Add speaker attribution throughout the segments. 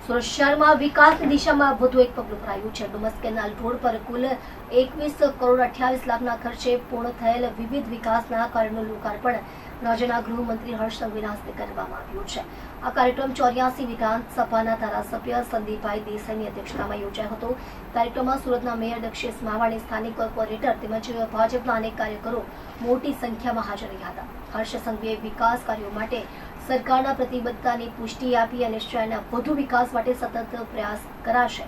Speaker 1: સુરત શહેરમાં વિકાસની દિશામાં વધુ એક પગલું ભરાયું છે। ડુમસ કેનાલ રોડ પર કુલ 21 કરોડ 28 લાખના ખર્ચે પૂર્ણ થયેલ વિવિધ વિકાસના કાર્યોનું લોકાર્પણ રાજ્યના ગૃહમંત્રી હર્ષ સંઘવીના હસ્તે કરવામાં આવ્યું છે। આ કાર્યક્રમ 84 વિધાનસભાના ધારાસભ્ય સંદીપભાઈ દેસાઈની અધ્યક્ષતામાં યોજાયો હતો। કાર્યક્રમમાં સુરતના મેયર દક્ષેશ માવાણી, સ્થાનિક કોર્પોરેટર તેમજ ભાજપના અનેક કાર્યકરો મોટી સંખ્યામાં હાજર રહ્યા હતા। હર્ષ સંઘવીએ વિકાસ કાર્યો માટે સરકારના પ્રતિબદ્ધતાની પુષ્ટિ આપી અને શહેરના વધુ વિકાસ માટે સતત પ્રયાસ કરાશે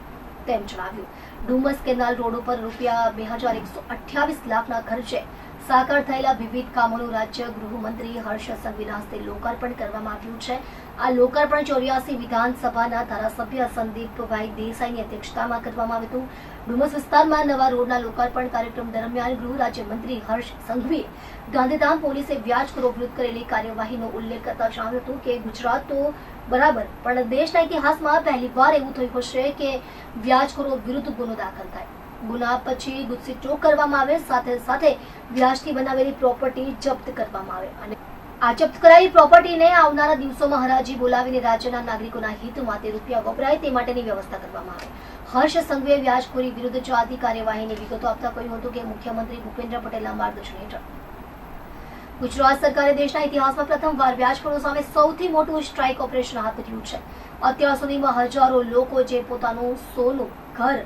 Speaker 1: તેમ જણાવ્યું। ડુમસ કેનાલ રોડ ઉપર રૂપિયા 2128 લાખના ખર્ચે સાકાર થયેલા વિવિધ કામોનું રાજ્ય ગૃહમંત્રી હર્ષ સંઘવીના હસ્તે લોકાર્પણ કરવામાં આવ્યું છે। આ લોકાર્પણ 84 વિધાનસભાના ધારાસભ્ય સંદીપભાઈ દેસાઈની અધ્યક્ષતામાં કરવામાં આવ્યું હતું। ડુમસ વિસ્તારમાં નવા રોડના લોકાર્પણ કાર્યક્રમ દરમિયાન ગૃહ રાજ્યમંત્રી હર્ષ સંઘવીએ ગાંધીધામ પોલીસે વ્યાજખોરો વિરુદ્ધ કરેલી કાર્યવાહીનો ઉલ્લેખ કરતા જણાવ્યું હતું કે ગુજરાત તો બરાબર, પણ દેશના ઇતિહાસમાં પહેલીવાર એવું થયું હશે કે વ્યાજખોરો વિરુદ્ધ ગુનો દાખલ થાય, ગુના પછી ગુજસીટો કરવામાં આવે, સાથે સાથે વ્યાજથી બનાવેલી પ્રોપર્ટી જપ્ત કરવામાં આવે અને આ જપ્ત કરાયેલી પ્રોપર્ટીને આવનારા દિવસોમાં હરાજી બોલાવીને રાજ્યના નાગરિકોના હિતમાં તે રૂપિયા વપરાય તે માટેની વ્યવસ્થા કરવામાં આવે। હર્ષ સંઘવીએ વ્યાજખોરી વિરુદ્ધ ચાલતી કાર્યવાહીની વિગતો આપતા કહ્યું હતું કે મુખ્યમંત્રી ભૂપેન્દ્ર પટેલના માર્ગદર્શન હેઠળ ગુજરાત સરકારે દેશના ઇતિહાસમાં પ્રથમવાર વ્યાજખોરો સામે સૌથી મોટું સ્ટ્રાઇક ઓપરેશન હાથ ધર્યું છે। અત્યાર સુધીમાં હજારો લોકો જે પોતાનું સોનું, ઘર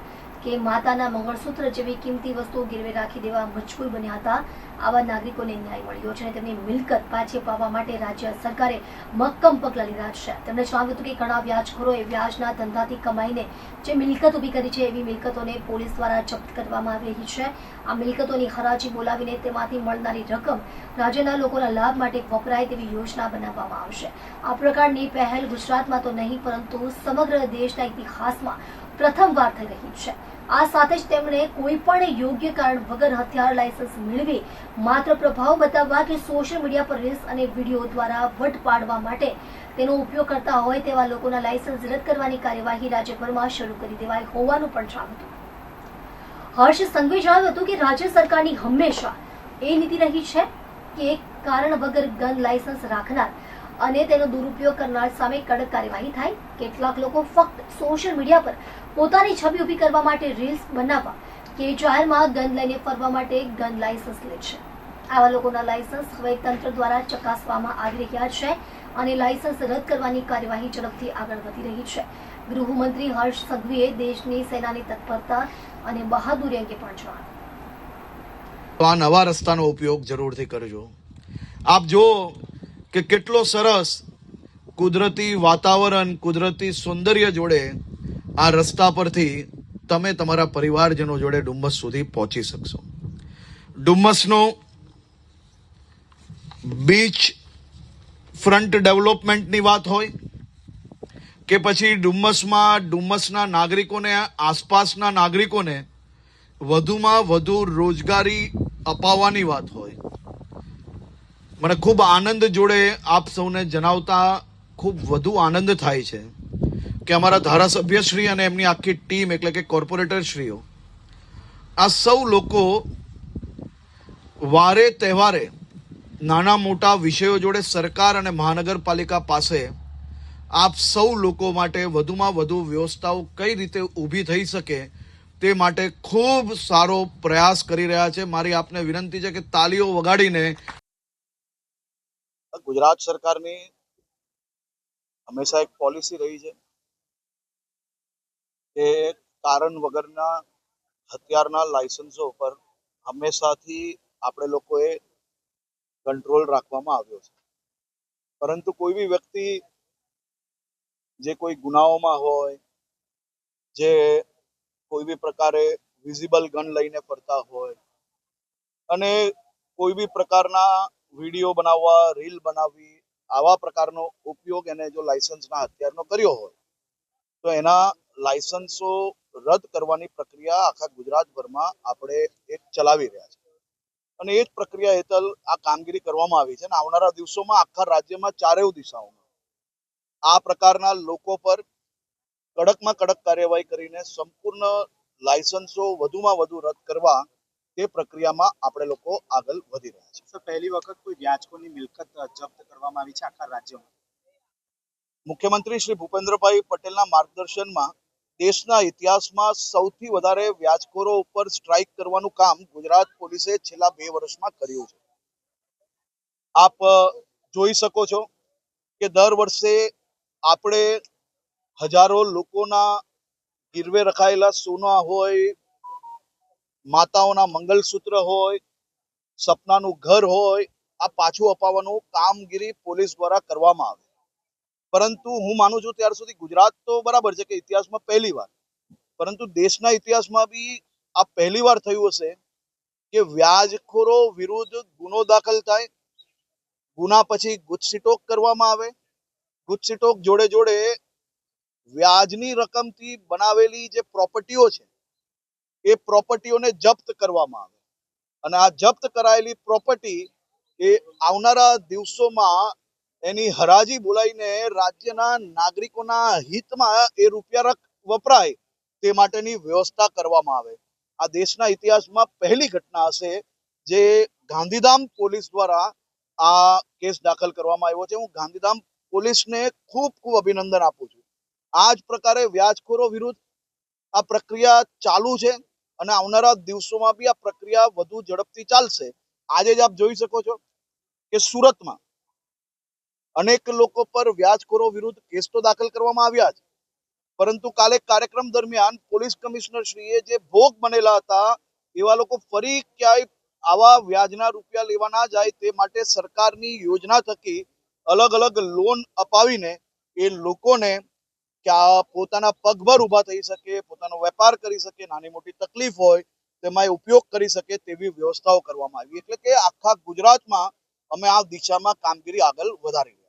Speaker 1: કે માતાના મંગળસૂત્ર જેવી કિંમતી વસ્તુઓ ગીરવે રાખી દેવા મજબૂર બન્યા હતા, આવા નાગરિકોને ન્યાય મળ્યો છે અને તેમની મિલકત પાછી અપાવવા માટે રાજ્ય સરકારે મક્કમ પગલાં લીધા છે। તેમણે જણાવ્યું હતું કે ઘણા વ્યાજખોરોએ વ્યાજના ધંધાથી કમાઈને જે મિલકત ઊભી કરી છે એવી મિલકતોને પોલીસ દ્વારા જપ્ત કરવામાં આવી રહી છે। આ મિલકતોની હરાજી બોલાવીને તેમાંથી મળનારી રકમ રાજ્યના લોકોના લાભ માટે વપરાય તેવી યોજના બનાવવામાં આવશે। આ પ્રકારની પહેલ ગુજરાતમાં તો નહીં પરંતુ સમગ્ર દેશના ઇતિહાસમાં પ્રથમવાર થઈ રહી છે। આ સાથે જ તેમણે કોઈ પણ યોગ્ય કારણ વગર હથિયાર લાયસન્સ મેળવી માત્ર પ્રભાવ બતાવવા કે સોશિયલ મીડિયા પર રીલ્સ અને વિડીયો દ્વારા વટ પાડવા માટે તેનો ઉપયોગ કરતા હોય તેવા લોકોના લાયસન્સ રદ કરવાની કાર્યવાહી રાજ્યભરમાં શરૂ કરી દેવાઈ હોવાનું પણ જણાવ્યું હતું। હર્ષ સંઘવીએ જણાવ્યું હતું કે રાજ્ય સરકારની હંમેશા એ નીતિ રહી છે કે કારણ વગર ગન લાયસન્સ રાખનાર અને તેનો દુરુપયોગ કરનાર સામે કડક કાર્યવાહી થાય। કેટલાક લોકો ફક્ત સોશિયલ મીડિયા પર પોતાની છબી ઊભી કરવા માટે રીલ્સ બનાવવા કે જાહેરમાં ગન લઈને ફરવા માટે ગન લાયસન્સ લે છે। આવા લોકોના લાયસન્સ હવે તંત્ર દ્વારા ચકાસવામાં આવી રહ્યા છે અને લાયસન્સ રદ કરવાની કાર્યવાહી ઝડપથી આગળ વધી રહી છે। ગૃહમંત્રી હર્ષ સંઘવીએ દેશની સેનાની તત્પરતા અને બહાદુરી અંગે પણ જણાવ્યું।
Speaker 2: તો આ નવા રસ્તાનો ઉપયોગ જરૂરથી કરજો। આપ જો કે કેટલો સરસ કુદરતી વાતાવરણ, કુદરતી સૌંદર્ય જોડે આ રસ્તા પરથી તમે તમારા પરિવારજનો જોડે ડુમસ સુધી પહોંચી શકશો। ડુમસનો બીચ ફ્રન્ટ ડેવલપમેન્ટની વાત હોય કે પછી ડુમસના નાગરિકોને, આસપાસના નાગરિકોને વધુમાં વધુ રોજગારી અપાવવાની વાત હોય, મને ખૂબ આનંદ જોડે આપ સૌને જણાવતા ખૂબ વધુ આનંદ થાય છે કે અમારા ધારાસભ્યશ્રી અને એમની આખી ટીમ એટલે કે કોર્પોરેટરશ્રીઓ આ સૌ લોકો વારે તહેવારે નાના મોટા વિષયો જોડે સરકાર અને મહાનગરપાલિકા પાસે આપ સૌ લોકો માટે વધુમાં વધુ વ્યવસ્થાઓ કઈ રીતે ઊભી થઈ શકે તે માટે ખૂબ સારો પ્રયાસ કરી રહ્યા છે। મારી આપને વિનંતી છે કે તાલીઓ વગાડીને
Speaker 3: ગુજરાત સરકારની હંમેશા એક પોલિસી રહી છે કે કારણ વગરના હથિયારના લાયસન્સો પર હંમેશાથી આપણે લોકોએ કંટ્રોલ રાખવામાં આવ્યો છે, પરંતુ કોઈ બી વ્યક્તિ જે કોઈ ગુનાઓમાં હોય, જે કોઈ બી પ્રકારે વિઝિબલ ગન લઈને ફરતા હોય અને કોઈ બી પ્રકારના વિડીયો બનાવવા, રીલ બનાવવી, આવા પ્રકારનો ઉપયોગ એને જો લાયસન્સના હથિયારનો કર્યો હોય તો એના લાયસન્સો રદ કરવાની પ્રક્રિયા આખા ગુજરાતભરમાં આપણે એક ચલાવી રહ્યા છે અને એ જ પ્રક્રિયા હેઠળ આ કામગીરી કરવામાં આવી છે અને આવનારા દિવસોમાં આખા રાજ્યમાં ચારેય દિશાઓમાં આ પ્રકારના લોકો પર કડકમાં કડક કાર્યવાહી કરીને સંપૂર્ણ લાયસન્સો વધુમાં વધુ રદ કરવા તે પ્રક્રિયામાં આપણે લોકો આગળ વધી રહ્યા છે।
Speaker 4: સર, પહેલી વખત કોઈ વ્યાજખોરની મિલકત જપ્ત કરવામાં આવી છે આખા રાજ્યમાં?
Speaker 3: મુખ્યમંત્રી શ્રી ભૂપેન્દ્રભાઈ પટેલના માર્ગદર્શનમાં દેશના ઇતિહાસમાં સૌથી વધારે વ્યાજખોરો ઉપર સ્ટ્રાઇક કરવાનું કામ ગુજરાત પોલીસે છેલ્લા 2 વર્ષમાં કર્યું છે. આપ જોઈ શકો છો કે દર વર્ષે આપણે હજારો લોકોના ગીરવે રખાયેલા સોના હોય, માતાઓના મંગલસૂત્ર હોય, સપનાનું ઘર હોય, આ પાછું અપાવવાનું કામગીરી પોલીસ દ્વારા કરવામાં આવે. પરંતુ હું માનું છું ત્યાર સુધી ગુજરાત તો બરાબર છે કે ઇતિહાસમાં પહેલી વાર, પરંતુ દેશના ઇતિહાસમાં બી આ પહેલી વાર થયું હશે કે વ્યાજખોરો વિરુદ્ધ ગુનો દાખલ થાય, ગુના પછી ગુજસીટોક કરવામાં આવે, ગુજસીટોક જોડે જોડે વ્યાજની રકમથી બનાવેલી જે પ્રોપર્ટીઓ છે એ પ્રોપર્ટીઓને જપ્ત કરવામાં આવે અને આ જપ્ત કરાયેલી પ્રોપર્ટી એ આવનારા દિવસોમાં એની હરાજી બોલાવીને રાજ્યના નાગરિકોના હિતમાં એ રૂપિયા વપરાય તે માટેની વ્યવસ્થા કરવામાં આવે. આ દેશના ઇતિહાસમાં પહેલી ઘટના હશે જે ગાંધીધામ પોલીસ દ્વારા આ કેસ દાખલ કરવામાં આવ્યો છે. હું ગાંધીધામ પોલીસને ખૂબ ખૂબ અભિનંદન આપું છું. આ જ પ્રકારે વ્યાજખોરો વિરુદ્ધ આ પ્રક્રિયા ચાલુ છે અને આવનારા દિવસોમાં બી આ પ્રક્રિયા વધુ ઝડપથી ચાલશે. આજે જ આપ જોઈ શકો છો કે સુરતમાં અનેક લોકો પર વ્યાજખોરો વિરુદ્ધ કેસ તો દાખલ કરવામાં આવ્યા છે, પરંતુ કાલે કાર્યક્રમ દરમિયાન પોલીસ કમિશનર શ્રીએ જે ભોગ બનેલા હતા એવા લોકો ફરી ક્યાંય આવા વ્યાજના રૂપિયા લેવા ના જાય તે માટે સરકારની યોજના થકી અલગ અલગ લોન અપાવીને એ લોકોને પોતાના પગભર ઊભા થઈ શકે, પોતાનો વેપાર કરી શકે, નાની મોટી તકલીફ હોય તેમાં એ ઉપયોગ કરી શકે તેવી વ્યવસ્થાઓ કરવામાં આવી. એટલે કે આખા ગુજરાતમાં અમે આ દિશામાં કામગીરી આગળ વધારી.